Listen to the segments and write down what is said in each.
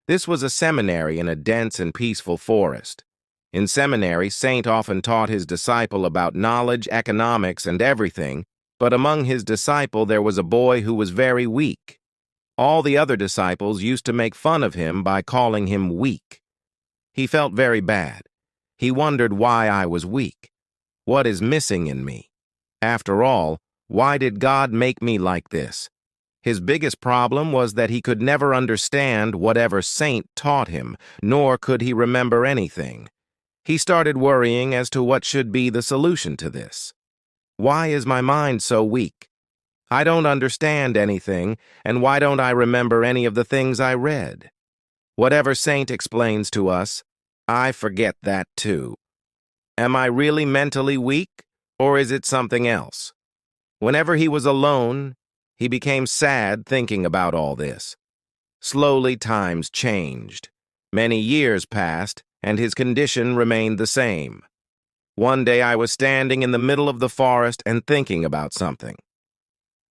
This was a seminary in a dense and peaceful forest. In seminary, Saint often taught his disciple about knowledge, economics, and everything, but among his disciple there was a boy who was very weak. All the other disciples used to make fun of him by calling him weak. He felt very bad. He wondered why I was weak. What is missing in me? After all, why did God make me like this? His biggest problem was that he could never understand whatever Saint taught him, nor could he remember anything. He started worrying as to what should be the solution to this. Why is my mind so weak? I don't understand anything, and why don't I remember any of the things I read? Whatever Saint explains to us, I forget that too. Am I really mentally weak, or is it something else? Whenever he was alone, he became sad thinking about all this. Slowly times changed. Many years passed, and his condition remained the same. One day I was standing in the middle of the forest and thinking about something.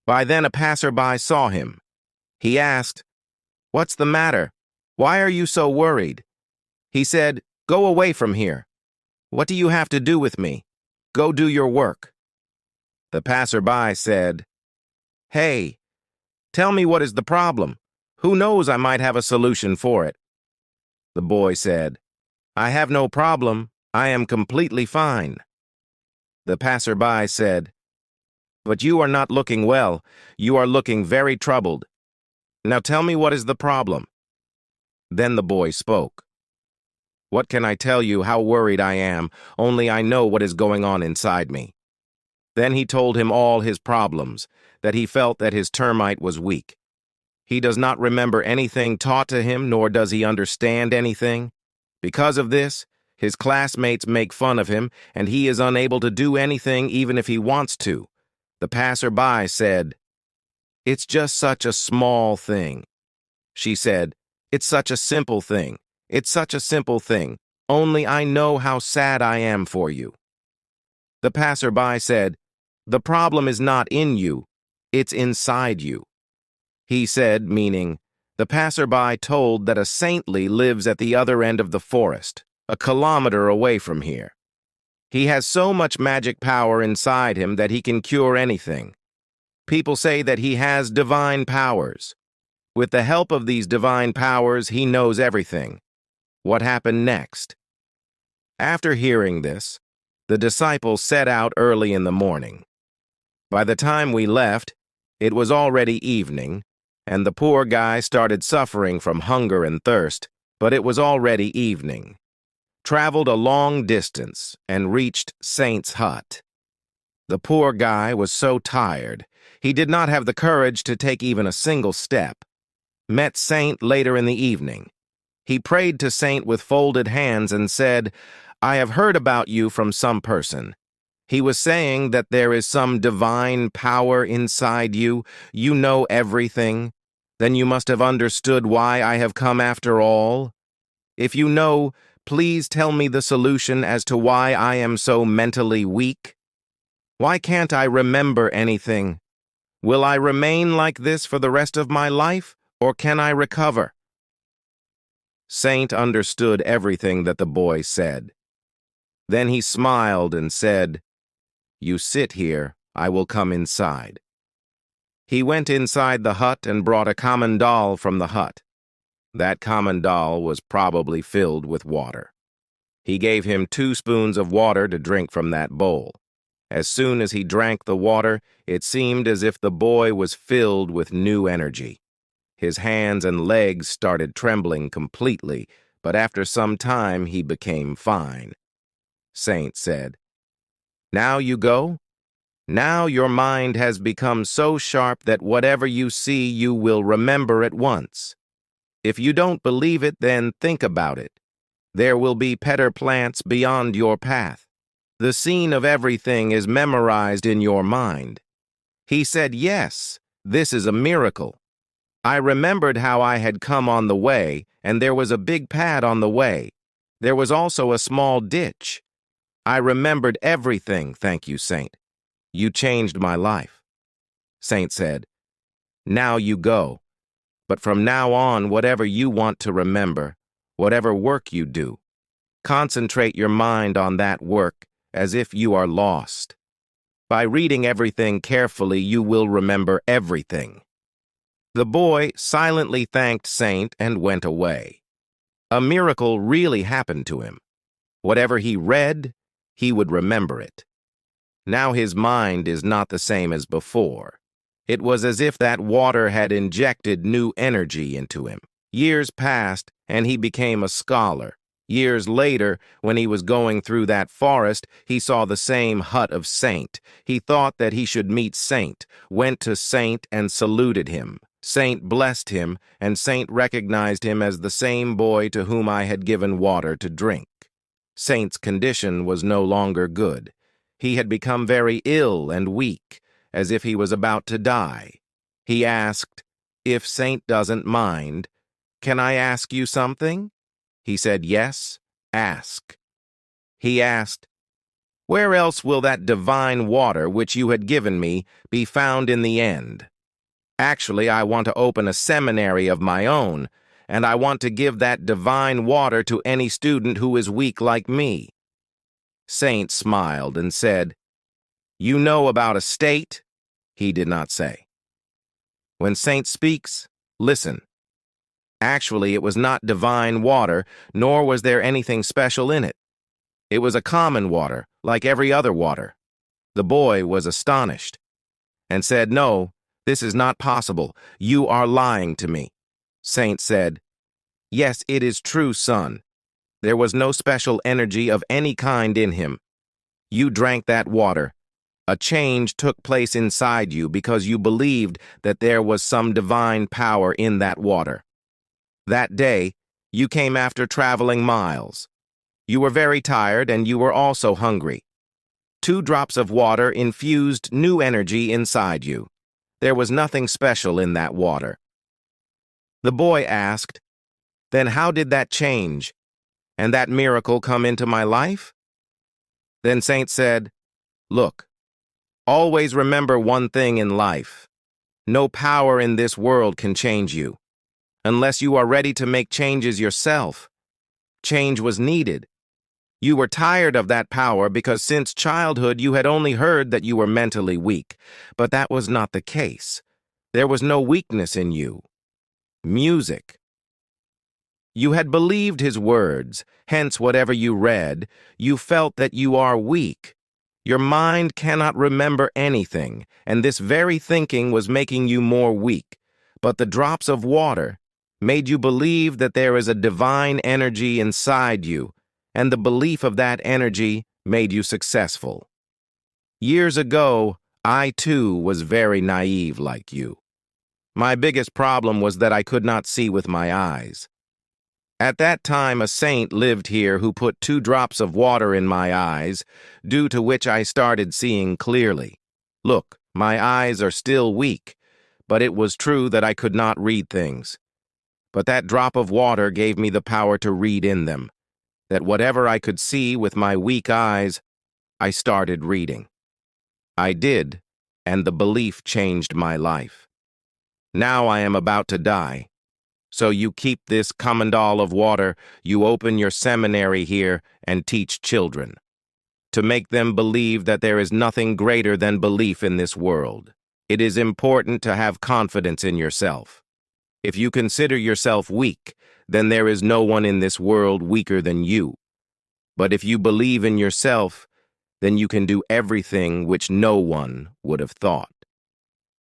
By then a passerby saw him. He asked, "What's the matter? Why are you so worried?" He said, "Go away from here. What do you have to do with me? Go do your work." The passerby said, "Hey, tell me what is the problem. Who knows, I might have a solution for it." The boy said, "I have no problem. I am completely fine." The passerby said, "But you are not looking well. You are looking very troubled. Now tell me what is the problem." Then the boy spoke. "What can I tell you how worried I am? Only I know what is going on inside me." Then he told him all his problems, that he felt that his termite was weak. He does not remember anything taught to him, nor does he understand anything. Because of this, his classmates make fun of him, and he is unable to do anything even if he wants to. The passerby said, "It's just such a small thing." She said, "It's such a simple thing. It's such a simple thing. Only I know how sad I am for you." The passerby said, "The problem is not in you, it's inside you." He said, meaning, the passerby told that a saintly lives at the other end of the forest, a kilometer away from here. He has so much magic power inside him that he can cure anything. People say that he has divine powers. With the help of these divine powers, he knows everything. What happened next? After hearing this, the disciples set out early in the morning. By the time we left, it was already evening, and the poor guy started suffering from hunger and thirst, but it was already evening. Traveled a long distance and reached Saint's hut. The poor guy was so tired, he did not have the courage to take even a single step. Met Saint later in the evening. He prayed to Saint with folded hands and said, "I have heard about you from some person. He was saying that there is some divine power inside you. You know everything. Then you must have understood why I have come after all. If you know, please tell me the solution as to why I am so mentally weak. Why can't I remember anything? Will I remain like this for the rest of my life, or can I recover?" Saint understood everything that the boy said. Then he smiled and said, "You sit here, I will come inside." He went inside the hut and brought a common doll from the hut. That common doll was probably filled with water. He gave him 2 spoons of water to drink from that bowl. As soon as he drank the water, it seemed as if the boy was filled with new energy. His hands and legs started trembling completely, but after some time he became fine. Saint said, "Now you go? Now your mind has become so sharp that whatever you see you will remember at once. If you don't believe it, then think about it. There will be better plants beyond your path. The scene of everything is memorized in your mind." He said, "Yes, this is a miracle. I remembered how I had come on the way, and there was a big pad on the way. There was also a small ditch. I remembered everything, thank you, Saint. You changed my life." Saint said, "Now you go. But from now on, whatever you want to remember, whatever work you do, concentrate your mind on that work as if you are lost. By reading everything carefully, you will remember everything." The boy silently thanked Saint and went away. A miracle really happened to him. Whatever he read, he would remember it. Now his mind is not the same as before. It was as if that water had injected new energy into him. Years passed, and he became a scholar. Years later, when he was going through that forest, he saw the same hut of Saint. He thought that he should meet Saint, went to Saint and saluted him. Saint blessed him, and Saint recognized him as the same boy to whom I had given water to drink. Saint's condition was no longer good. He had become very ill and weak, as if he was about to die. He asked, "If Saint doesn't mind, can I ask you something?" He said, "Yes, ask." He asked, "Where else will that divine water which you had given me be found in the end? Actually, I want to open a seminary of my own, and I want to give that divine water to any student who is weak like me." Saint smiled and said, "You know about a state?" He did not say. When Saint speaks, listen. Actually, it was not divine water, nor was there anything special in it. It was a common water, like every other water. The boy was astonished and said, "No, this is not possible. You are lying to me." Saint said, "Yes, it is true, son. There was no special energy of any kind in him. You drank that water. A change took place inside you because you believed that there was some divine power in that water. That day, you came after traveling miles. You were very tired and you were also hungry. 2 drops of water infused new energy inside you. There was nothing special in that water." The boy asked, "Then how did that change and that miracle come into my life?" Then Saint said, "Look, always remember one thing in life. No power in this world can change you, unless you are ready to make changes yourself. Change was needed. You were tired of that power because since childhood you had only heard that you were mentally weak, but that was not the case. There was no weakness in you. Music. You had believed his words, hence whatever you read, you felt that you are weak. Your mind cannot remember anything, and this very thinking was making you more weak. But the drops of water made you believe that there is a divine energy inside you, and the belief of that energy made you successful. Years ago, I too was very naive like you. My biggest problem was that I could not see with my eyes. At that time, a saint lived here who put 2 drops of water in my eyes, due to which I started seeing clearly. Look, my eyes are still weak, but it was true that I could not read things. But that drop of water gave me the power to read in them, that whatever I could see with my weak eyes, I started reading. I did, and the belief changed my life. Now I am about to die. So you keep this kamandal of water, you open your seminary here and teach children, to make them believe that there is nothing greater than belief in this world. It is important to have confidence in yourself. If you consider yourself weak, then there is no one in this world weaker than you. But if you believe in yourself, then you can do everything which no one would have thought.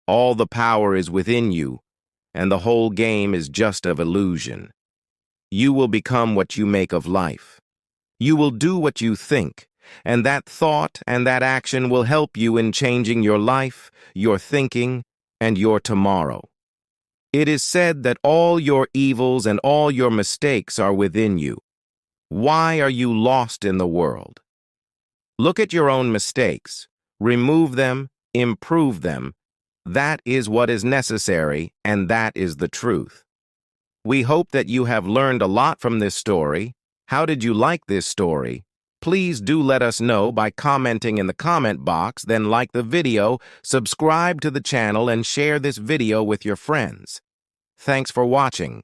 All the power is within you, and the whole game is just of illusion. You will become what you make of life. You will do what you think, and that thought and that action will help you in changing your life, your thinking, and your tomorrow. It is said that all your evils and all your mistakes are within you. Why are you lost in the world? Look at your own mistakes, remove them, improve them. That is what is necessary, and that is the truth. We hope that you have learned a lot from this story. How did you like this story? Please do let us know by commenting in the comment box, then like the video, subscribe to the channel, and share this video with your friends. Thanks for watching.